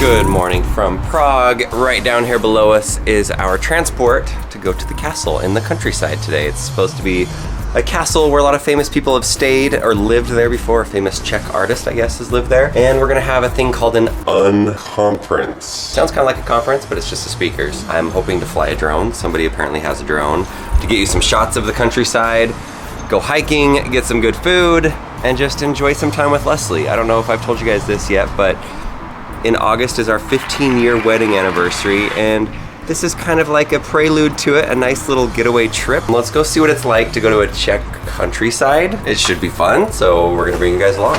Good morning from Prague. Right down here below us is our transport to go to the castle in the countryside today. It's supposed to be a castle where a lot of famous people have stayed or lived there before. A famous Czech artist, I guess, has lived there. And we're gonna have a thing called an unconference. Sounds kind of like a conference, but it's just the speakers. I'm hoping to fly a drone. Somebody apparently has a drone to get you some shots of the countryside, go hiking, get some good food, and just enjoy some time with Leslie. I don't know if I've told you guys this yet, but in August is our 15-year wedding anniversary, and this is kind of like a prelude to it, a nice little getaway trip. Let's go see what it's like to go to a Czech countryside. It should be fun, so we're gonna bring you guys along.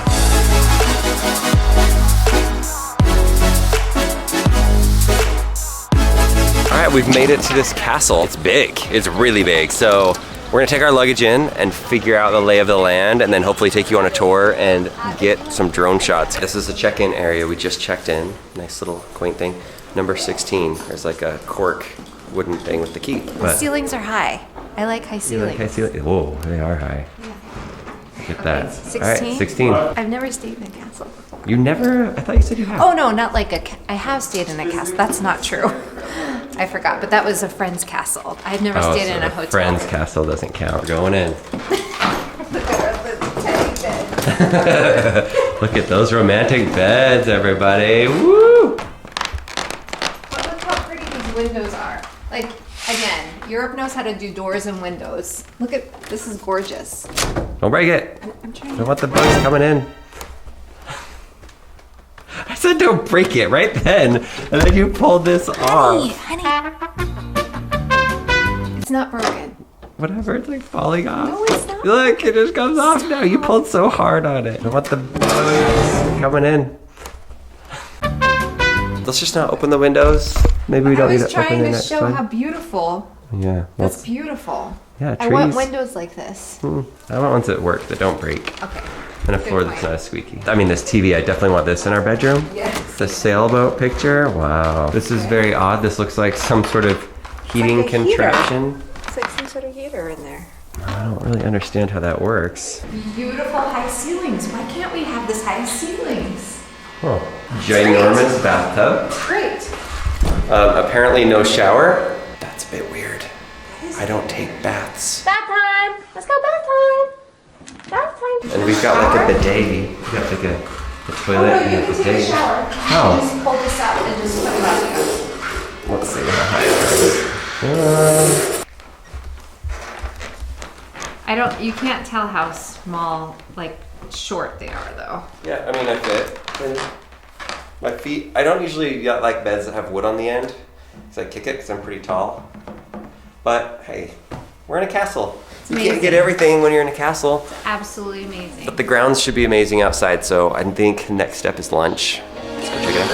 All right, we've made it to this castle. It's big, it's really big. So we're gonna take our luggage in and figure out the lay of the land, and then hopefully take you on a tour and get some drone shots. This is the check-in area. We just checked in. Nice little quaint thing. Number 16. There's like a cork wooden thing with the key. The ceilings are high. I like high ceilings. You like high ceilings? Whoa, they are high. Yeah. Look at that. 16? All right, 16. I've never stayed in a castle. You never? I thought you said you have. Oh no, not like I have stayed in a castle. That's not true. I forgot, but that was a friend's castle. I've never stayed in a hotel. Friend's castle doesn't count. We're going in. Look at the teddy bed. Look at those romantic beds, everybody. Woo! But look how pretty these windows are. Like, again, Europe knows how to do doors and windows. Look at, this is gorgeous. Don't break it. I'm trying I to. don't want the bugs coming in. I said don't break it right then, and then you pulled this off. Honey. It's not broken. Whatever, it's like falling off. No, it's not. Look, it just comes off now. You pulled so hard on it. I don't want the bugs coming in. Let's just not open the windows. Maybe we don't need to open I was trying it to next show time. how beautiful. Yeah. That's beautiful. Yeah, I want trees. windows like this. I want ones that work, that don't break. Okay. And a Good floor point. that's not as squeaky. I mean, this TV, I definitely want this in our bedroom. Yes. The sailboat picture, wow. This is very odd. This looks like some sort of heating like a heater. contraption. It's like some sort of heater in there. I don't really understand how that works. Beautiful high ceilings. Why can't we have this high ceilings? Oh, ginormous bathtub. Great. Apparently no shower. That's a bit weird. I don't take baths. Bath time. Let's go bath time. Bath time. And we've got like a bidet. We've got like a toilet and a bidet. How? Just pull this out and just put it on. Let's see how high it is. I don't, you can't tell how small, like short they are though. Yeah, I mean, I fit. And my feet, I don't usually like beds that have wood on the end, because I kick it because I'm pretty tall. But hey, we're in a castle. You can't amazing. get everything when you're in a castle. Absolutely amazing. But the grounds should be amazing outside, so I think next step is lunch. Let's go check it out.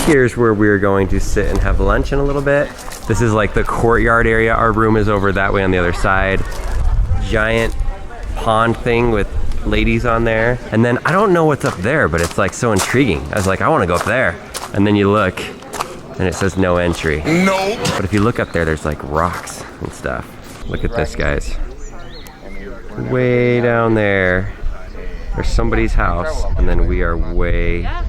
Here's where we're going to sit and have lunch in a little bit. This is like the courtyard area. Our room is over that way on the other side. Giant pond thing with ladies on there. And then I don't know what's up there, but it's like so intriguing. I was like, I want to go up there. And then you look and it says no entry. No. But if you look up there, there's like rocks and stuff. Look at this, guys. Way down there, there's somebody's house. And then we are way up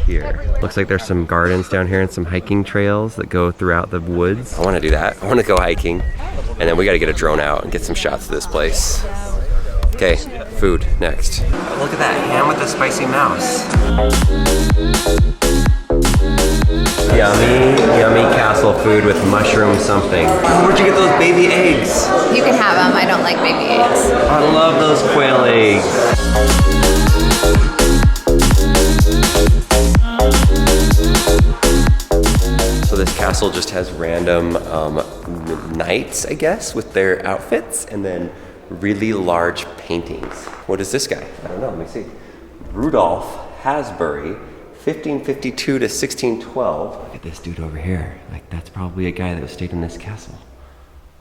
here. Looks like there's some gardens down here and some hiking trails that go throughout the woods. I want to do that. I want to go hiking. And then we got to get a drone out and get some shots of this place. Okay, food next. Look at that ham with the spicy mouse. Yummy, yummy castle food with mushroom something. Where'd you get those baby eggs? You can have them. I don't like baby eggs. I love those quail eggs. So this castle just has random knights, I guess, with their outfits, and then really large paintings. What is this guy? I don't know, let me see. Rudolph Hasbury, 1552 to 1612. Look at this dude over here. Like, that's probably a guy that stayed in this castle.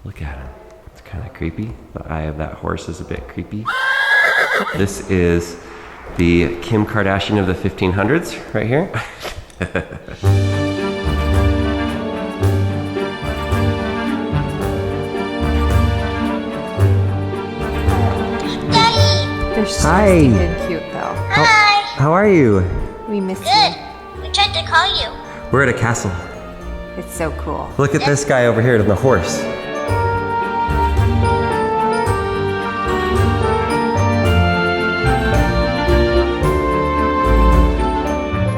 Look at him. It's kind of creepy. The eye of that horse is a bit creepy. This is the Kim Kardashian of the 1500s right here. They're so Hi. stinking cute though. Hi. How are you? We miss Good. We tried to call you. We're at a castle. you. It's so cool. Look at this guy over here on the horse.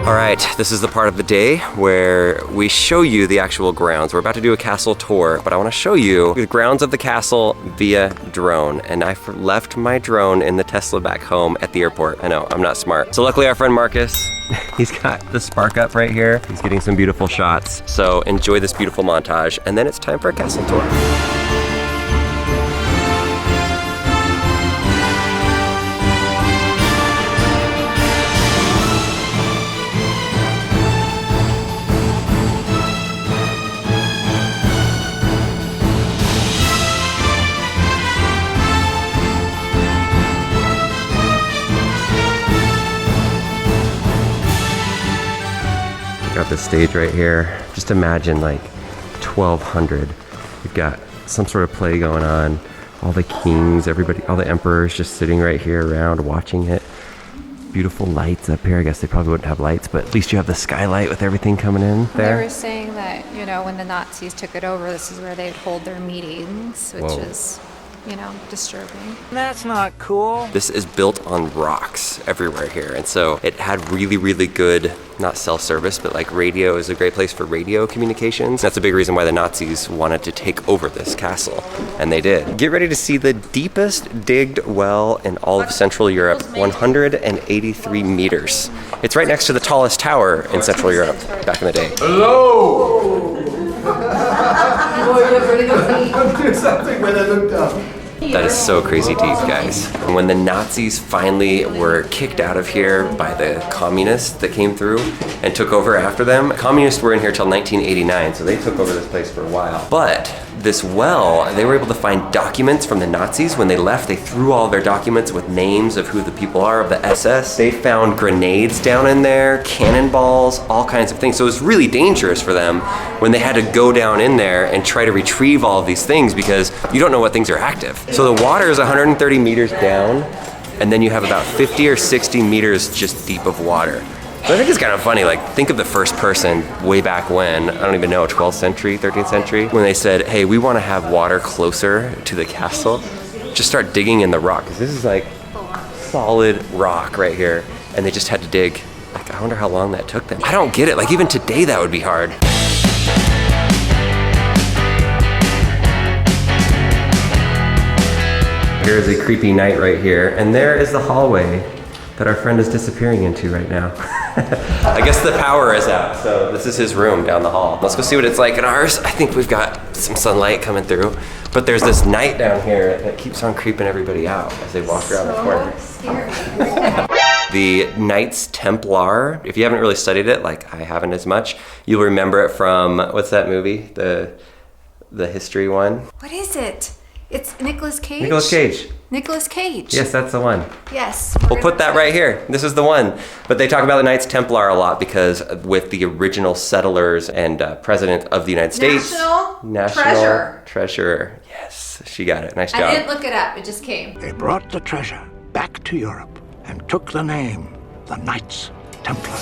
All right, this is the part of the day where we show you the actual grounds. We're about to do a castle tour, but I want to show you the grounds of the castle via drone. And I left my drone in the Tesla back home at the airport. I know, I'm not smart. So luckily our friend Marcus, he's got the Spark up right here. He's getting some beautiful shots. So enjoy this beautiful montage, and then it's time for a castle tour. Got the stage right here. Just imagine like 1200. We've got some sort of play going on. All the kings, everybody, all the emperors just sitting right here around watching it. Beautiful lights up here. I guess they probably wouldn't have lights, but at least you have the skylight with everything coming in They there. were saying that, you know, when the Nazis took it over, this is where they'd hold their meetings, which Whoa. is, you know, disturbing. That's not cool. This is built on rocks everywhere here. And so it had really, really good, not cell service, but like radio is a great place for radio communications. That's a big reason why the Nazis wanted to take over this castle. And they did. Get ready to see the deepest digged well in all of Central Europe, 183 meters. It's right next to the tallest tower in Central Europe back in the day. Do something when I looked up. That is so crazy deep, guys. When the Nazis finally were kicked out of here by the communists that came through and took over after them, communists were in here till 1989, so they took over this place for a while. But this well, they were able to find documents from the Nazis. When they left, they threw all their documents with names of who the people are of the SS. They found grenades down in there, cannonballs, all kinds of things. So it was really dangerous for them when they had to go down in there and try to retrieve all of these things because you don't know what things are active. So the water is 130 meters down, and then you have about 50 or 60 meters just deep of water. So I think it's kind of funny, like think of the first person way back when, I don't even know, 12th century, 13th century, when they said, hey, we want to have water closer to the castle, just start digging in the rock. 'Cause this is like solid rock right here, and they just had to dig. Like, I wonder how long that took them. I don't get it, like even today that would be hard. Here's a creepy night right here, and there is the hallway that our friend is disappearing into right now. I guess the power is out, so this is his room down the hall. Let's go see what it's like in ours. I think we've got some sunlight coming through, but there's this night down here that keeps on creeping everybody out as they walk around the corner. Scary. The Knights Templar, if you haven't really studied it, like I haven't as much, you'll remember it from, what's that movie? The history one? What is it? It's Nicolas Cage? Nicolas Cage. Nicolas Cage. Yes, that's the one. Yes. We'll put that right here. This is the one. But they talk about the Knights Templar a lot because with the original settlers and president of the United States. National Treasure. Yes, she got it. Nice job. I didn't look it up, it just came. They brought the treasure back to Europe and took the name, the Knights Templar.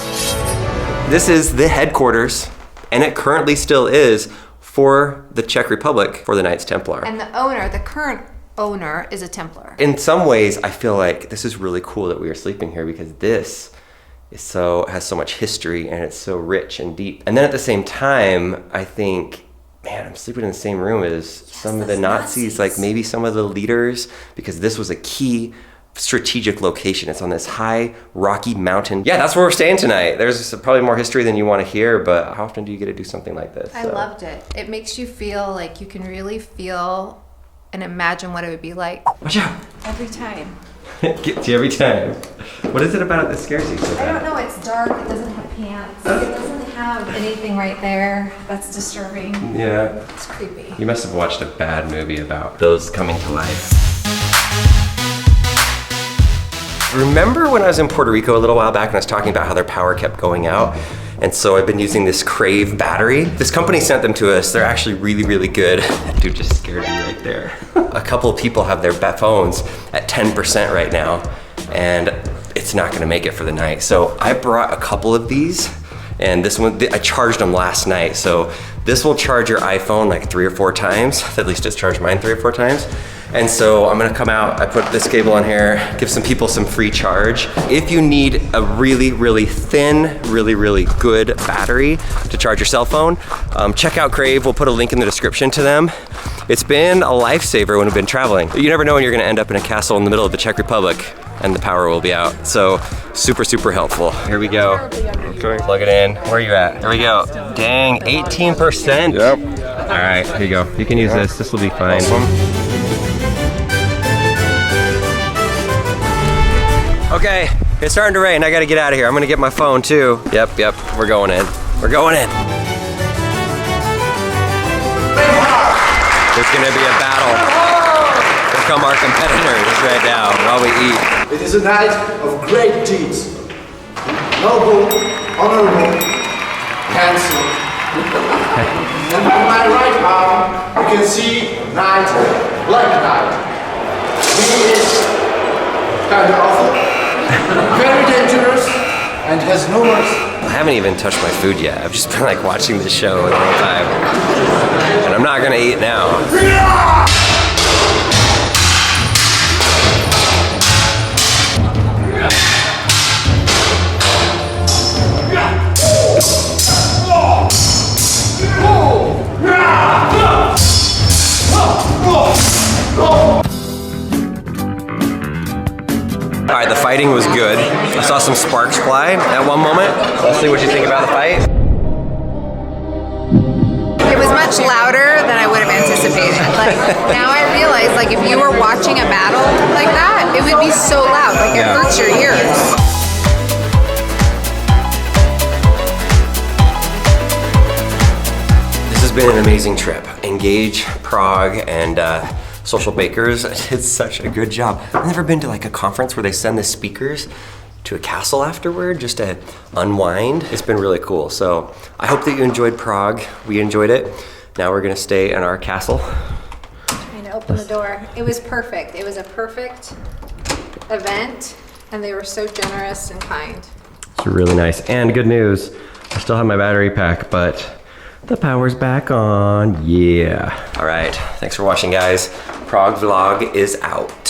This is the headquarters, and it currently still is, for the Czech Republic, for the Knights Templar. And the owner, the current owner, is a Templar. In some ways, I feel like this is really cool that we are sleeping here because this is has so much history and it's so rich and deep. And then at the same time, I think, man, I'm sleeping in the same room as some of the those Nazis, Nazis. like maybe some of the leaders, because this was a key strategic location. It's on this high rocky mountain. Yeah, that's where we're staying tonight. There's probably more history than you want to hear, but how often do you get to do something like this? I loved it. It makes you feel like you can really feel and imagine what it would be like Watch out! every time. Gets you every time. What is it about it that scares you so I don't bad? know, it's dark, it doesn't have pants, it doesn't have anything right there. That's disturbing. Yeah. It's creepy. You must have watched a bad movie about those coming to life. Remember when I was in Puerto Rico a little while back and I was talking about how their power kept going out? And so I've been using this Crave battery. This company sent them to us. They're actually really, really good. That dude just scared me right there. A couple of people have their phones at 10% right now. and it's not gonna make it for the night. So I brought a couple of these, and this one, I charged them last night. So this will charge your iPhone like 3 or 4 times. At least it's charged mine 3 or 4 times. And so I'm gonna come out, I put this cable on here, give some people some free charge. If you need a really, really thin, really, really good battery to charge your cell phone, check out Crave. We'll put a link in the description to them. It's been a lifesaver when we've been traveling. You never know when you're gonna end up in a castle in the middle of the Czech Republic and the power will be out. So super, super helpful. Here we go. Okay. Plug it in. Where are you at? Here we go. Dang, 18%. Yep. All right, here you go. You can use this. This will be fine. Awesome. Okay, it's starting to rain. I gotta get out of here. I'm gonna get my phone too. Yep, we're going in. We're going in. There's gonna be a battle. Here come our competitors right now while we eat. It is a night of great deeds. Noble, honorable, handsome. And on my right arm, you can see Knight, Black Knight. He is kind of awful, very dangerous, and has no mercy. I haven't even touched my food yet. I've just been like watching the show the whole time. And I'm not gonna eat now. All right, the fighting was good. I saw some sparks fly at one moment. Let's see what you think about the fight. It was much louder than I would have anticipated. Like, now I realize, like, if you were watching a battle like that, it would be so loud. Like, it hurts your ears. This has been an amazing trip. Engage, Prague, and Social Bakers did such a good job. I've never been to like a conference where they send the speakers to a castle afterward just to unwind. It's been really cool. So I hope that you enjoyed Prague. We enjoyed it. Now we're gonna stay in our castle. Trying to open the door. It was perfect. It was a perfect event, and they were so generous and kind. It's really nice. And good news, I still have my battery pack, but the power's back on. Yeah. All right, thanks for watching, guys. Prague vlog is out.